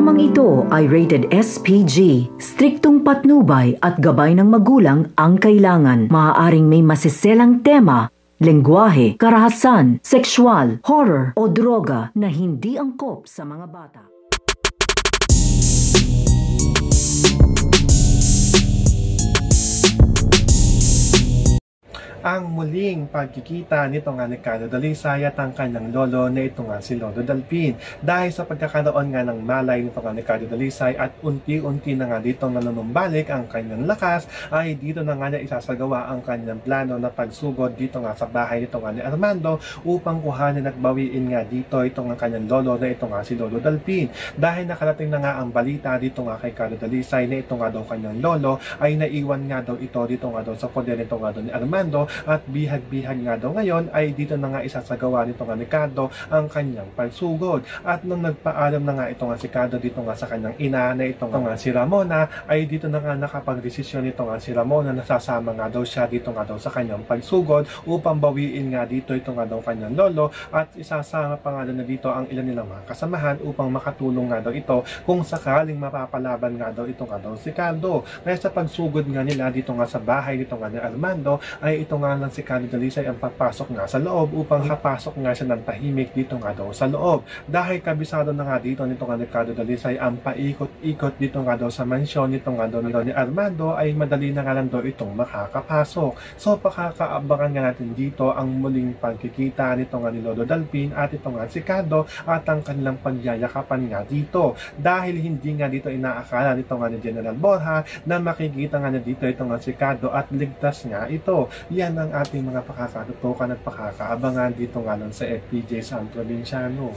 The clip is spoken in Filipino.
Programang ito ay rated SPG. Striktong patnubay at gabay ng magulang ang kailangan. Maaaring may masiselang tema, lengguwahe, karahasan, sexual, horror o droga na hindi angkop sa mga bata. Ang muling pagkikita nito nga ni Carlo Dalisay at ang kanyang lolo na ito nga si Lolo Dalpin. Dahil sa pagkakaroon nga ng malay nito nga ni Carlo Dalisay at unti-unti na nga dito nga nanumbalik ang kanyang lakas, ay dito na nga niya isasagawa ang kanyang plano na pagsugod dito nga sa bahay nito nga ni Armando upang kuhanin at bawiin nga dito ito nga kanyang lolo na ito nga si Lolo Dalpin. Dahil nakarating na nga ang balita dito nga kay Carlo Dalisay na ito nga daw kanyang lolo ay naiwan nga daw ito dito nga daw sa poder nito nga daw ni Armando. At bihag-bihag nga daw ngayon ay dito na nga isasagawa nito nga ni Carlo ang kanyang pagsugod. At nung nagpaalam na nga ito nga si Carlo dito nga sa kanyang ina na ito nga si Ramona, ay dito na nga nakapag-desisyon nito nga si Ramona na sasama nga daw siya dito nga daw sa kanyang pagsugod upang bawiin nga dito ito nga daw kanyang lolo, at isasama pa nga daw na dito ang ilan nilang mga kasamahan upang makatulong nga daw ito kung sakaling mapapalaban nga daw ito nga daw si Carlo. Kaya sa pagsugod nga nila dito nga sa bahay dito nga ni Armando ay ito nga lang si Carlo Dalisay ang papasok nga sa loob upang kapasok nga siya ng tahimik dito nga daw sa loob. Dahil kabisado na nga dito nito nga ni Carlo Dalisay ang paikot-ikot dito nga daw sa mansyon nito nga daw ni Armando, ay madali na nga lang daw itong makakapasok. So pakakaabangan nga natin dito ang muling pagkikita nito nga ni Lolo Dalpin at ito nga si Carlo at ang kanilang pagyayakapan nga dito. Dahil hindi nga dito inaakala nito nga ni General Borja na makikita nga na dito ito nga si Carlo at ligtas nga ito. Yan ang ating mga pakakatutukan at pakakaabangan dito nga lang sa FPJ San Provinciano.